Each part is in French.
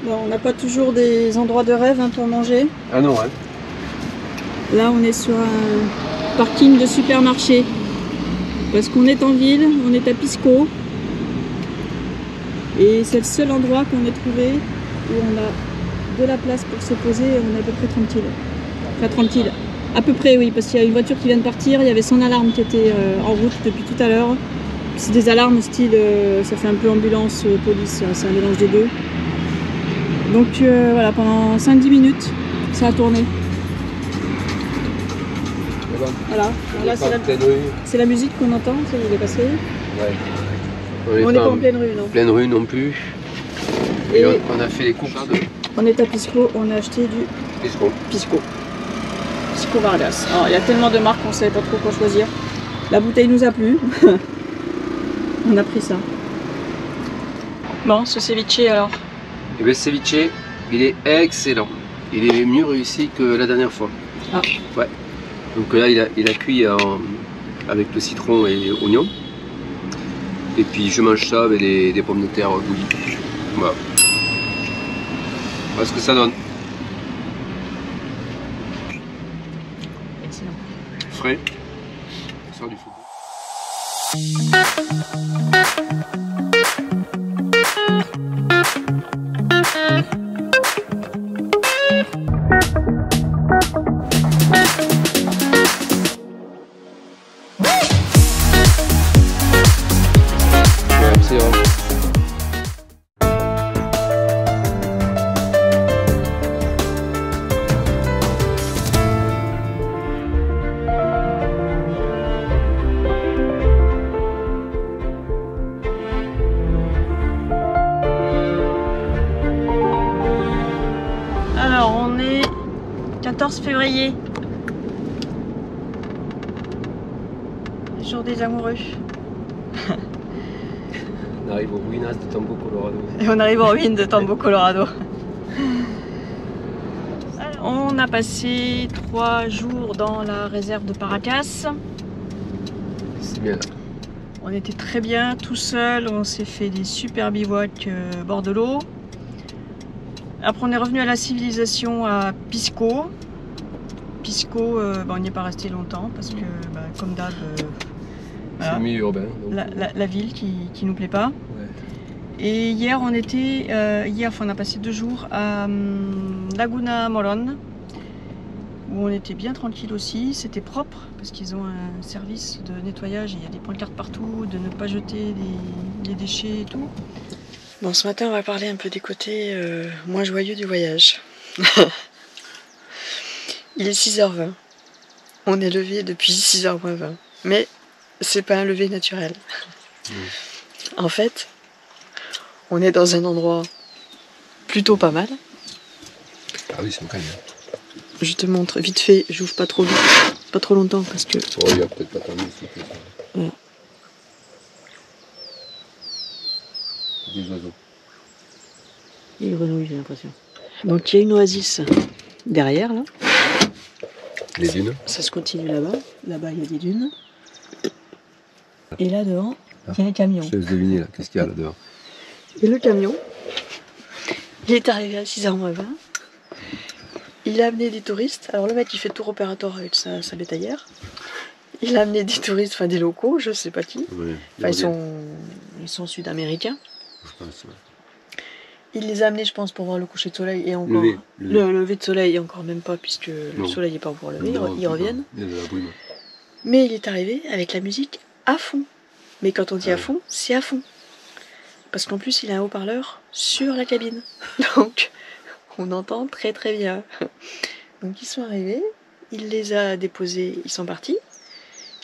Bon, on n'a pas toujours des endroits de rêve hein, pour manger. Ah non, ouais. Là, on est sur un parking de supermarché. Parce qu'on est en ville, on est à Pisco. Et c'est le seul endroit qu'on ait trouvé où on a de la place pour se poser et on est à peu près tranquille. Enfin, tranquille. À peu près, oui, parce qu'il y a une voiture qui vient de partir, il y avait son alarme qui était en route depuis tout à l'heure. C'est des alarmes style, ça fait un peu ambulance, police, c'est un mélange des deux. Donc voilà, pendant 5-10 minutes, ça a tourné. Voilà, là c'est la musique qu'on entend, ça il est passé. Ouais. On n'est pas en pleine rue, non. Pleine rue non plus. Et on a fait les courses. On est à Pisco, on a acheté du Pisco. Pisco Vargas. Alors, il y a tellement de marques qu'on ne savait pas trop quoi choisir. La bouteille nous a plu. On a pris ça. Bon, ce ceviche alors. Et bien, ce ceviche, il est excellent. Il est mieux réussi que la dernière fois. Ah. Ouais. Donc là, il a cuit avec le citron et oignon. Et puis je mange ça avec des pommes de terre bouillies. Voilà. Voilà ce que ça donne. Excellent. Frais. Ça sort du four. Alors on est 14 février. Jour des amoureux. On arrive aux ruinas de Tambo, Colorado. Et on arrive en ruine de Tambo, Colorado. Alors, on a passé 3 jours dans la réserve de Paracas. C'est bien là. On était très bien tout seul, on s'est fait des super bivouacs bord de l'eau. Après on est revenu à la civilisation à Pisco. Pisco, on n'y est pas resté longtemps parce que comme d'hab, C'est milieu urbain. Donc... la ville qui nous plaît pas. Ouais. Et hier on était, on a passé 2 jours à Laguna Moron, où on était bien tranquille aussi, c'était propre parce qu'ils ont un service de nettoyage, il y a des pancartes partout, de ne pas jeter les déchets et tout. Bon, ce matin on va parler un peu des côtés moins joyeux du voyage. Il est 6h20, on est levé depuis 6h20, mais c'est pas un lever naturel. En fait, on est dans un endroit plutôt pas mal. Ah oui, c'est un canyon. Je te montre vite fait, j'ouvre pas trop vite, pas trop longtemps parce que... Oh, il y a peut-être pas tant de musique. Voilà. Des oiseaux. Il y a une grenouille, j'ai l'impression. Donc il y a une oasis derrière là. Les dunes. Ça se continue là-bas. Là-bas il y a des dunes. Et là devant, il y a un camion. Je te laisse deviner là, qu'est-ce qu'il y a là dehors. Et le camion, il est arrivé à 6h20. Il a amené des touristes. Alors le mec il fait tour opérateur avec sa bétaillère. Il a amené des touristes, enfin des locaux, je sais pas qui. Oui, Enfin ils sont sud-américains. je pense, ouais. Il les a amenés, je pense, pour voir le coucher de soleil et encore Lever. le lever de soleil, et encore même pas, puisque le soleil n'est pas encore levé, ils reviennent. Il y a de la brume. Mais il est arrivé avec la musique à fond. Mais quand on dit à fond, c'est à fond. Parce qu'en plus, il a un haut-parleur sur la cabine. Donc, on entend très très bien. Donc, ils sont arrivés, il les a déposés, ils sont partis.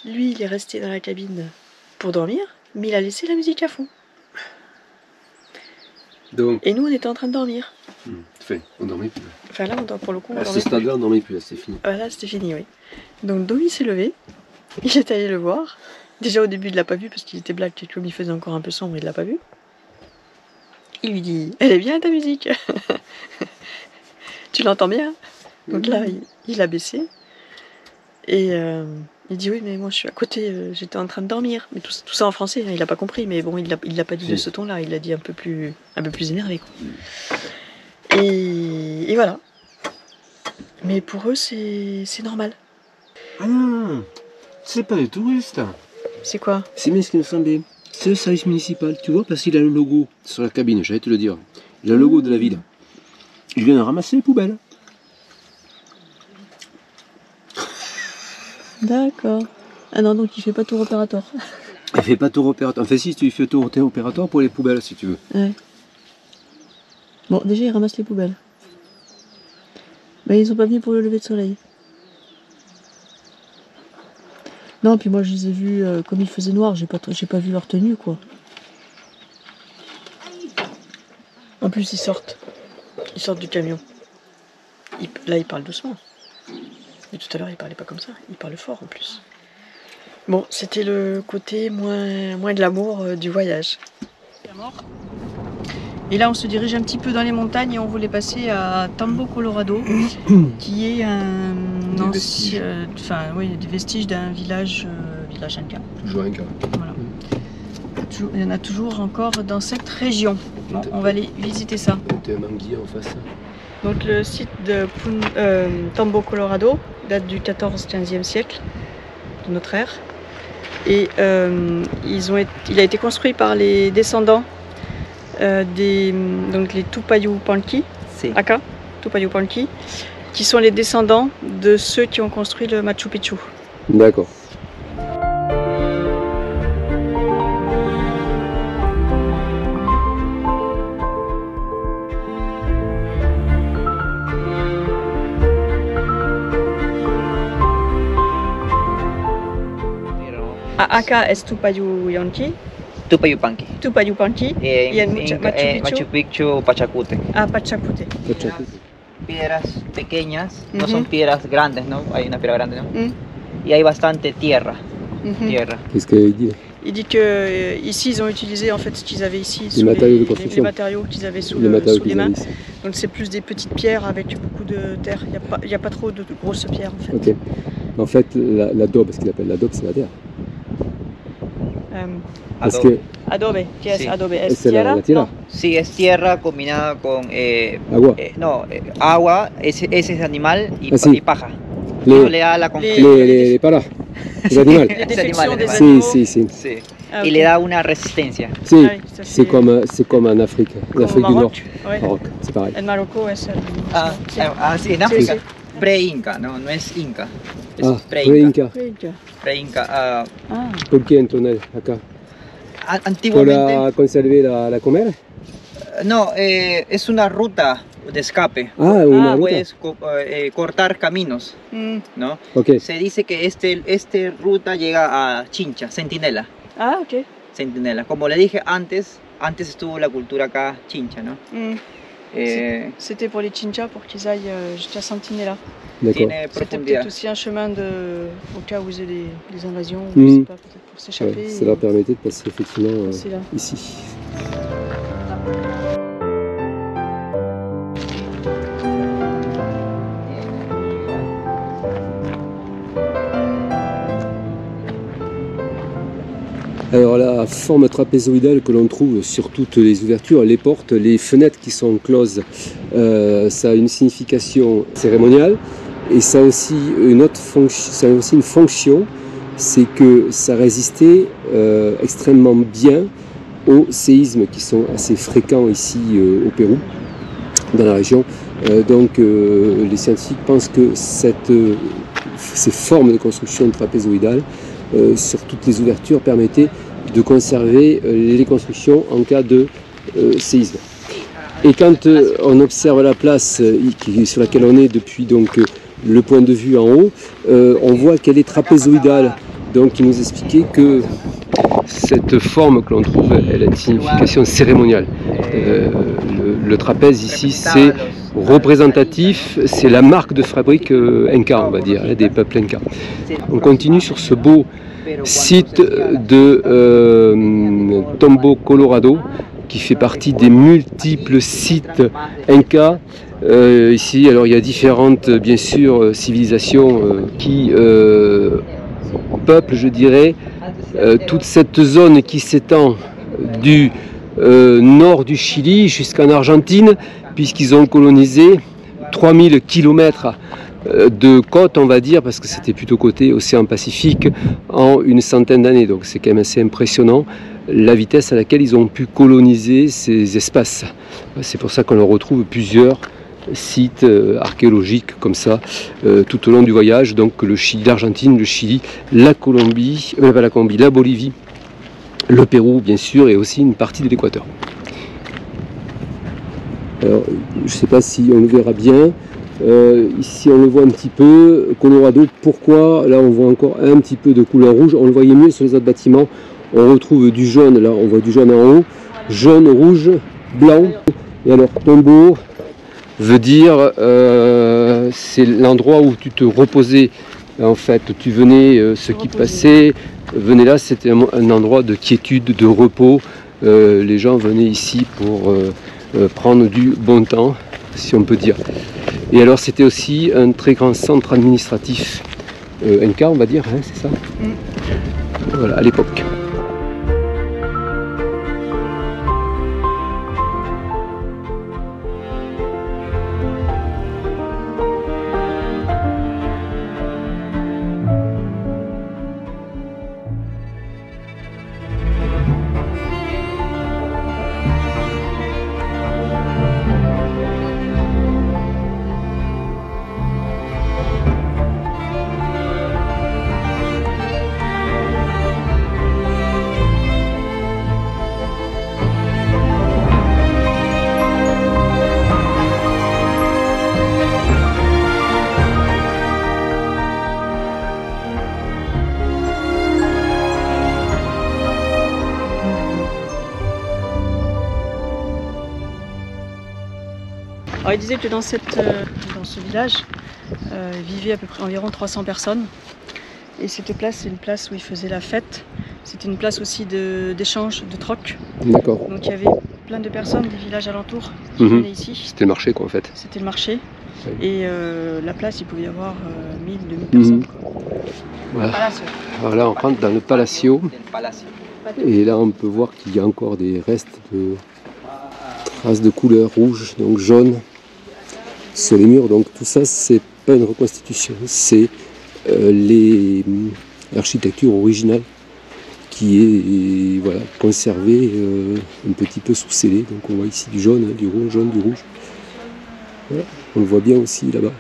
Lui, il est resté dans la cabine pour dormir, mais il a laissé la musique à fond. Donc, et nous, on était en train de dormir. Fait, on dormait plus. Enfin là, pour le coup, on à dormait ce stade-là, on dormait plus, là, c'est fini. Voilà, c'était fini, oui. Donc Domi s'est levé, il est allé le voir. Déjà au début, il l'a pas vu parce qu'il était black et comme il faisait encore un peu sombre, il l'a pas vu. Il lui dit, elle est bien ta musique. Tu l'entends bien? Donc là, il a baissé. Et il dit, oui, mais moi je suis à côté, j'étais en train de dormir. Mais tout ça en français, hein, il a pas compris. Mais bon, il l'a pas dit de ce ton-là, il l'a dit un peu plus énervé, quoi. Et voilà. Mais pour eux, c'est normal. Ah non, c'est pas des touristes. C'est quoi? C'est bien ce qui me semblait. C'est le service municipal, tu vois, parce qu'il a le logo sur la cabine, j'allais te le dire. Il a le logo de la ville. Il vient de ramasser les poubelles. D'accord. Ah non, donc il fait pas tour opérateur. Il fait pas tour opérateur. Enfin si, tu fais tour opérateur pour les poubelles si tu veux. Ouais. Bon, déjà ils ramassent les poubelles. Mais ils sont pas venus pour le lever de soleil. Non, puis moi je les ai vus, comme il faisait noir, j'ai pas vu leur tenue quoi. En plus ils sortent du camion. Là ils parlent doucement. Mais tout à l'heure il parlait pas comme ça, il parlait fort en plus. Bon, c'était le côté moins de l'amour du voyage. Et là on se dirige un petit peu dans les montagnes et on voulait passer à Tambo, Colorado, qui est des vestiges d'un village Inca. Toujours Inca. Voilà. Il y en a toujours encore dans cette région. Bon, on va aller visiter ça. T'es un manguier en face. Donc le site de Tambo, Colorado date du 14-15e siècle de notre ère. Et il a été construit par les descendants donc les Tupayupanqui, Aka, Tupayupanqui, qui sont les descendants de ceux qui ont construit le Machu Picchu. D'accord. Aka es Tupayupanqui. Tupayupanqui. Tupayupanqui. Y el Machu Picchu, Pachacute. Ah, Pachacute. Piedras pequeñas, no son piedras grandes, ¿no? Hay una piedra grande, ¿no? Y hay bastante tierra. Qu'est-ce qu'il dit? Il dit que ici ils ont utilisé en fait ce qu'ils avaient ici, les matériaux de construction. Les matériaux qu'ils avaient sous les mains. Donc c'est plus des petites pierres avec beaucoup de terre. Il n'y a pas trop de grosses pierres en fait. Ok. En fait, l'adobe, ce qu'il appelle l'adobe, c'est la terre. Parce que adobe, ¿qué es adobe? ¿Es tierra? La tierra. No, sí, es tierra combinada con agua. Agua, ese es animal y, y paja. Les, le da la les palas, les animaux. Les défections des animaux. Sí. Ah, okay. Y le da una resistencia. Sí, c'est comme en Afrique, en Afrique du Nord. Ouais. Maroc, c'est pareil. En Marocco es sí, en África. Pre-Inca, no es Inca. Es pre-Inca. Pre-Inca. ¿Por qué entonces acá? Antiguamente. ¿Para conservar la comer? No, es una ruta de escape. Ah, una ruta. Puedes cortar caminos, ¿no? Okay. Se dice que este ruta llega a Chincha, Centinela. Ah, ok. Centinela. Como le dije antes estuvo la cultura acá Chincha, ¿no? C'était pour les Chincha pour qu'ils aillent jusqu'à Centinela. D'accord. C'était peut-être aussi un chemin au cas où ils aient des invasions, je sais pas, peut-être pour s'échapper. Ouais, ça leur permettait de passer effectivement ici. Alors la forme trapézoïdale que l'on trouve sur toutes les ouvertures, les portes, les fenêtres qui sont closes, ça a une signification cérémoniale et ça a aussi une fonction, c'est que ça résistait extrêmement bien aux séismes qui sont assez fréquents ici au Pérou, dans la région. Donc les scientifiques pensent que ces formes de construction trapézoïdale sur toutes les ouvertures permettaient de conserver les constructions en cas de séisme. Et quand on observe la place sur laquelle on est depuis donc, le point de vue en haut, on voit qu'elle est trapézoïdale. Donc il nous expliquait que cette forme que l'on trouve, elle a une signification cérémoniale. Le trapèze ici, c'est représentatif, c'est la marque de fabrique inca, on va dire, des peuples inca. On continue sur ce beau site de Tambo, Colorado, qui fait partie des multiples sites inca. Ici, alors il y a différentes, bien sûr, civilisations qui peuplent, je dirais, toute cette zone qui s'étend du nord du Chili jusqu'en Argentine, puisqu'ils ont colonisé 3000 km de côte, on va dire, parce que c'était plutôt côté océan Pacifique, en une centaine d'années. Donc c'est quand même assez impressionnant la vitesse à laquelle ils ont pu coloniser ces espaces. C'est pour ça qu'on en retrouve plusieurs sites archéologiques comme ça tout au long du voyage. Donc le Chili, l'Argentine, le Chili, la Colombie, pas la Colombie, la Bolivie, le Pérou bien sûr, et aussi une partie de l'Équateur. Alors je ne sais pas si on le verra bien. Ici on le voit un petit peu, Colorado. Pourquoi? Là on voit encore un petit peu de couleur rouge. On le voyait mieux sur les autres bâtiments. On retrouve du jaune, là on voit du jaune en haut, jaune, rouge, blanc. Et alors tombeau veut dire c'est l'endroit où tu te reposais. En fait, tu venais, ceux qui passaient venaient là, c'était un endroit de quiétude, de repos. Les gens venaient ici pour prendre du bon temps, si on peut dire. Et alors c'était aussi un très grand centre administratif Inca, on va dire, hein, c'est ça? Voilà, à l'époque. Alors, il disait que dans ce village vivaient à peu près environ 300 personnes. Et cette place, c'est une place où ils faisaient la fête. C'était une place aussi d'échange, de troc. D'accord. Donc il y avait plein de personnes des villages alentours qui venaient ici. C'était le marché quoi en fait. C'était le marché. Oui. Et la place, il pouvait y avoir 1000, 2000 personnes. Quoi. Voilà. Alors là, on rentre dans le Palacio. Et là, on peut voir qu'il y a encore des restes de traces de couleur rouge, donc jaune, sur les murs. Donc tout ça, c'est pas une reconstitution, c'est l'architecture originale qui est voilà, conservée un petit peu sous scellée. Donc on voit ici du jaune, hein, du rouge, jaune, du rouge. Voilà. On le voit bien aussi là-bas.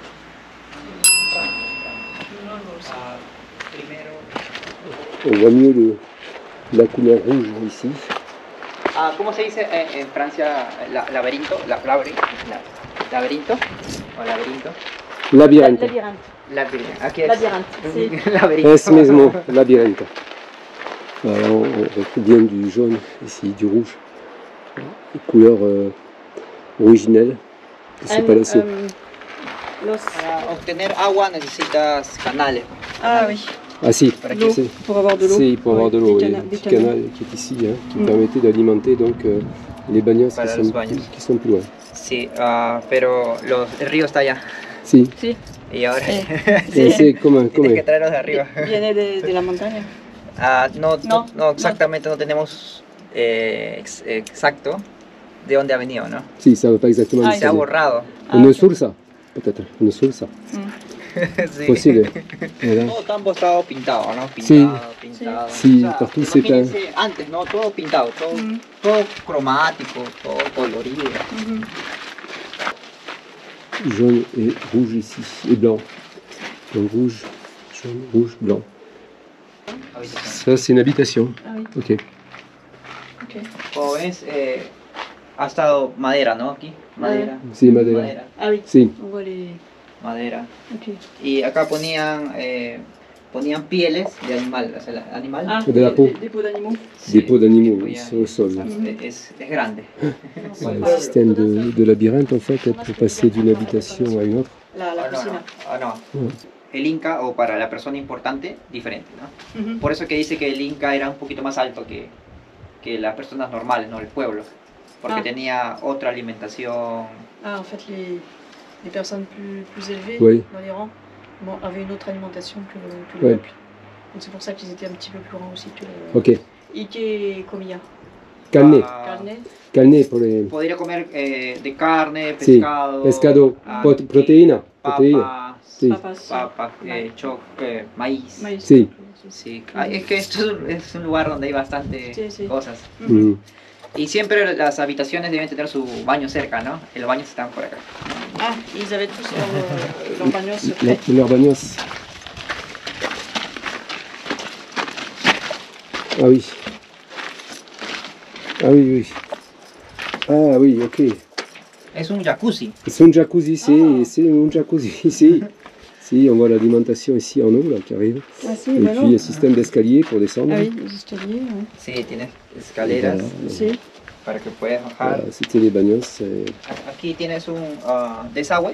On voit mieux la couleur rouge ici. Ah, ¿cómo se dice en Francia laberinto? ¿Laberinto? ¿O laberinto? Labirinthe. Laberinto. Aquí es. Labyrinthe. Laberinto. Es mismo, labyrinthe. Voilà, on retrouve bien du jaune ici, du rouge. Les couleurs originelles de ce palacio. Para obtener agua necesitas canales. Ah oui. Ah si, L'eau, pour avoir de l'eau. si, pour avoir de l'eau, Des il y a un des petit canal qui est ici, hein, qui permettait d'alimenter donc les bagnos qui sont plus loin. Sí, pero el río está allá. Si, Si. Y ahora c'est comme tienes que traerlos de arriba. Viene de la montaña. No, exactamente no tenemos exacto de dónde ha venido, ¿no? si, ça ne veut pas exactement Ah, dire Se ha ça. borrado. Une sursa, peut-être, une sursa. Sí. Posible. Voilà. Todo está estado pintado, ¿no? Sí. Pintado. Sí, partout c'est imagínense antes, ¿no? Todo pintado, todo cromático, todo colorido. Jaune et rouge ici, et blanc. Donc rouge, jaune, rouge, blanc. Ça, c'est une habitation. Ah oui. Ok. Ok. Como ves, ha estado madera, ¿no? Aquí, madera. C'est madera. Ah oui. Si. On voit les. Madera. Ok. Y acá ponían pieles de animal, o sea, animal. Ah, De la peau. Des peaux d'animaux. Des peaux d'animaux ponían- ici au sol. Es grande. Le système de labyrinthe, en fait, pour passer d'une habitation à une autre. La cocina. No. El Inca, o para la persona importante, diferente, ¿no? Mhm. Por eso que dice que el Inca era un poquito más alto que las personas normales, ¿no? El pueblo. Porque Ah. tenía otra alimentación. Ah, en fait, les personnes plus élevées Oui. dans les rangs avaient une autre alimentation que le Ouais. peuple. Donc c'est pour ça qu'ils étaient un petit peu plus grands aussi que Ok. Ike Komiya. Carne. Carne. Carne por el... Podría comer de carne, Sí, pescado, pescado, ah, proteína. Proteína. papas, Sí. papas, maíz. Maíz. Sí. Sí. Ah, es que esto es un lugar donde hay bastante Sí, sí. cosas. Mhm. Y siempre las habitaciones deben tener su baño cerca, ¿no? Y los baños están por acá. Ah, ils avaient tous leurs bagnolles secrets. Leurs baños. Ah oui. Ah oui, oui. Ah oui, ok. Es un jacuzzi. C'est un jacuzzi, c'est un jacuzzi ici. Si, on voit l'alimentation ici en eau là, qui arrive. Ah si, Et voilà. puis un système d'escalier pour descendre. Ah oui, les escaliers, ouais. Sí, tienes escaleras Voilà. Si. para que puedas bajar. Voilà, c'était les baños. Aquí tienes un desagüe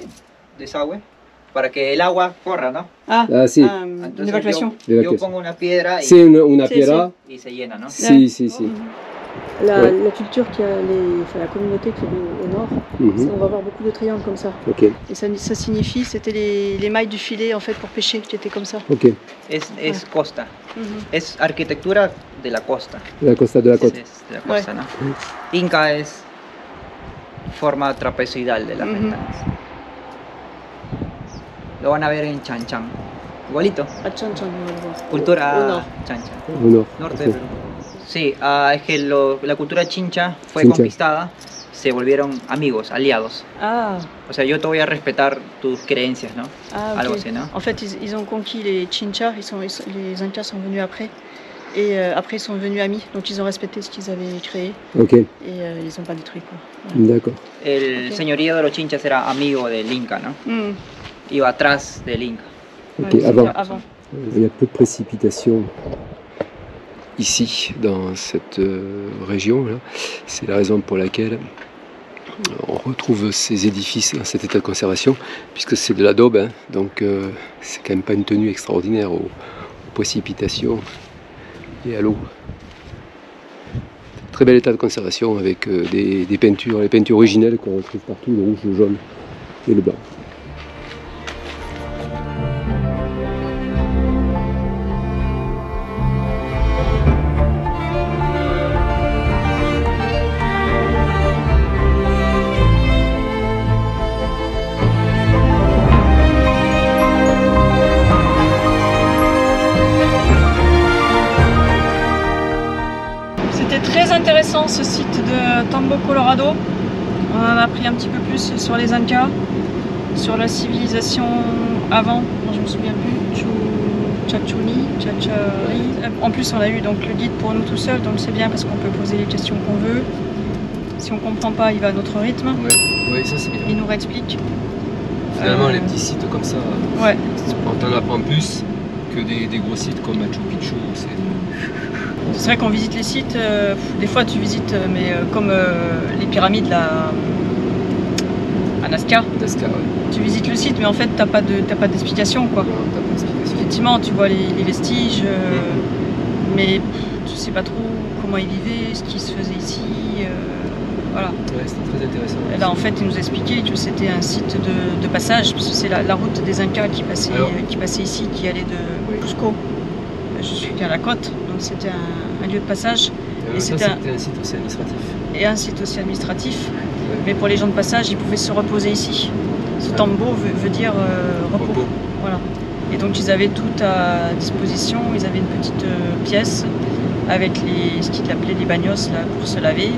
para que el agua corra, ¿no? Ah, Ah, si. une Entonces évacuation. yo L'évacuation. pongo una piedra y, C'est una Sí, piedra. y se llena, ¿no? Si, si, si. La, Ouais. la culture qui a la communauté qui est au nord, Mhm. on va avoir beaucoup de triangles comme ça. Ok, Et ça signifie, c'était les mailles du filet en fait pour pêcher qui étaient comme ça. ok. Es costa. Mhm. Es arquitectura de la costa. La costa de la côte. Es de la costa, ¿no? Inca es forma trapezoidal de las Ujú. ventanas. Lo van a ver en Chan Chan. Igualito. À Chan Chan, on va le voir. Au Cultura nord. Chan Chan. Au nord. Norte ok. de Perú. Sí, es que la cultura chincha fue Chincha. conquistada, se volvieron amigos, aliados. Ah, O sea, yo te voy a respetar tus creencias, ¿no? ah ok. Algo así, ¿no? En fait, ils ont conquis les Chinchas, les Incas sont venus après. Et après, ils sont devenus amis, donc ils ont respecté ce qu'ils avaient créé. Ok, Et ils n'ont pas détruit quoi. d'accord. El Ok. señorío de los chinchas era amigo del Inca, ¿no? Mhm. Iba atrás del Inca. Ok, Ouais, avant. avant. Il y a peu de précipitations ici, dans cette région. Là. C'est la raison pour laquelle on retrouve ces édifices dans cet état de conservation, puisque c'est de l'adobe, hein, donc c'est quand même pas une tenue extraordinaire aux précipitations et à l'eau. Très bel état de conservation avec des peintures, les peintures originelles qu'on retrouve partout, le rouge, le jaune et le blanc. C'était très intéressant ce site de Tambo, Colorado. On en a appris un petit peu plus sur les Incas, sur la civilisation avant, moi je me souviens plus, Chachuni. En plus on a eu donc le guide pour nous tout seul, donc c'est bien parce qu'on peut poser les questions qu'on veut. Si on comprend pas, il va à notre rythme, Oui, ça c'est bien. il nous réexplique. Finalement, les petits sites comme ça, Ouais. on t'en apprend plus que des gros sites comme Machu Picchu. C'est vrai qu'on visite les sites, des fois tu visites, mais comme les pyramides là, à Nazca, Nazca, ouais. tu visites le site, mais en fait t'as pas d'explication quoi. Non, t'as pas d'explication. Effectivement, tu vois les vestiges, mais tu sais pas trop comment ils vivaient, ce qui se faisait ici, voilà. Ouais, c'était très intéressant. Et là en fait ils nous expliquaient que c'était un site de passage, parce que c'est la route des Incas qui passait ici, qui allait de Cusco jusqu'à la côte, donc c'était un lieu de passage. Et c'était un site aussi administratif. Et un site aussi administratif, Ouais. mais pour les gens de passage, ils pouvaient se reposer ici. Ce tambo veut dire repos. Voilà. Et donc ils avaient tout à disposition, ils avaient une petite pièce avec ce qu'ils appelaient les bagnos là, pour se laver,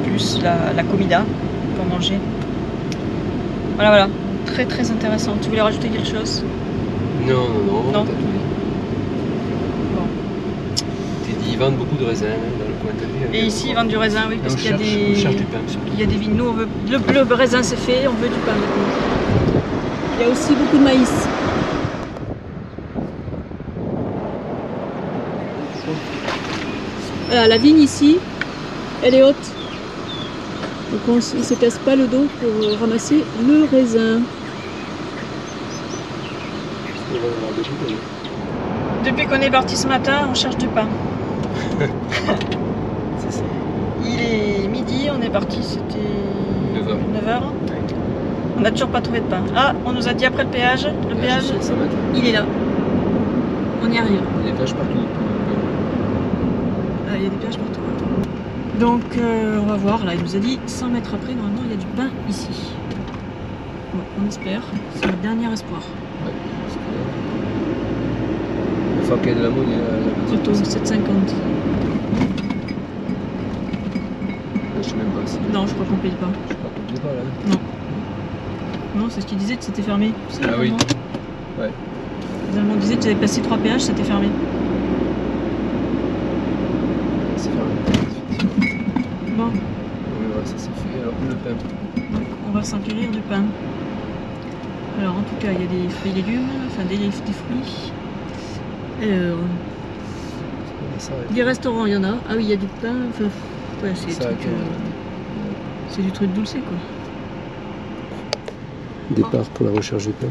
plus la comida pour manger. Voilà, voilà. Très très intéressant. Tu voulais rajouter quelque chose? Non. Non. T'as tout dit. Bon. T'es dit, ils vendent beaucoup de raisins hein, dans le coin de ta vie. Et ici ils vendent du raisin, oui, parce qu'il y a On cherche du pain surtout. il y a des vignes. Nous on veut, le raisin c'est fait, on veut du pain maintenant. Il y a aussi beaucoup de maïs. Voilà, la vigne ici, elle est haute. Donc on ne se casse pas le dos pour ramasser le raisin. Depuis qu'on est parti ce matin, on cherche du pain. C'est ça. Il est midi, on est parti, c'était 9h. On n'a toujours pas trouvé de pain. Ah, on nous a dit après le péage. Le péage, il est là. On y arrive. Il y a des péages partout. Ah, il y a des péages partout. Donc on va voir, là il nous a dit 100 mètres après, normalement il y a du pain ici. Bon, on espère, c'est le dernier espoir. Ouais, une fois qu'il y a de la monnaie, Plutôt 7,50. je sais même pas si. Non, je crois qu'on paye pas. Je crois qu'on paye pas là. Non. Non, c'est ce qu'ils disaient que c'était fermé. Tu sais, Ah oui. Allemands. Ouais. Les Allemands disaient que j'avais passé 3 péages, c'était fermé. C'est fermé. Bon, Oui, voilà, ça c'est fait. Alors le pain. donc on va s'enquérir du pain. Alors en tout cas, il y a des fruits et légumes, enfin des fruits. Des restaurants, il y en a. Ah oui, il y a du pain. Enfin, ouais, c'est Ça, c'est du truc dulcé quoi. Départ pour la recherche du pain.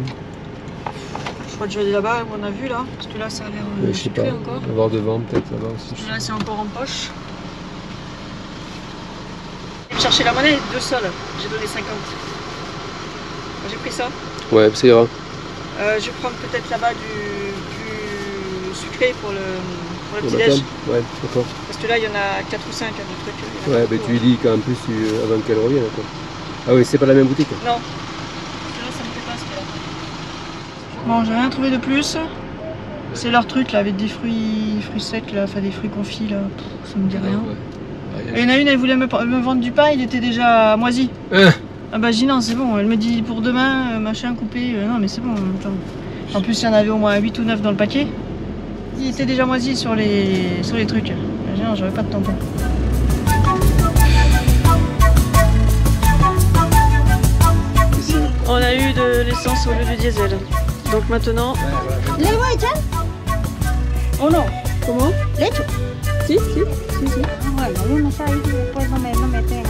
Je crois que je vais aller là-bas où on a vu là, parce que là ça a l'air Je sais pas. sucré encore. On va voir devant peut-être là-bas aussi. Là c'est encore en poche. Je vais chercher la monnaie, 2 sols. J'ai donné 50. J'ai pris ça. Ouais, ça ira. Je vais prendre peut-être là-bas du sucré pour le Le petit-déj. matin. Ouais, d'accord. Parce que là il y en a 4 ou 5 hein, de trucs. Il y en a Ouais, beaucoup, mais tu lui dis qu'en plus avant qu'elle revienne quoi. Ah oui, c'est pas la même boutique. Non. Là ça me fait pas ce qu'il y a. Bon, j'ai rien trouvé de plus. C'est leur truc là avec des fruits secs là, enfin des fruits confits là. Pff, ça me dit rien. Et il y en a une, elle voulait me vendre du pain, il était déjà moisi. Ah bah je dis non, c'est bon. Elle me dit pour demain, machin coupé. Non mais c'est bon. Attends. En plus, il y en avait au moins 8 ou 9 dans le paquet. Il était déjà moisi sur les trucs. Je dis non, j'aurais pas de tampon. On a eu de l'essence au lieu du diesel. Donc maintenant... ¿Le voy a echar? Oh non. Comment? ¿Le echo? Si. Bueno, yo no sé ahí si después no me tengo.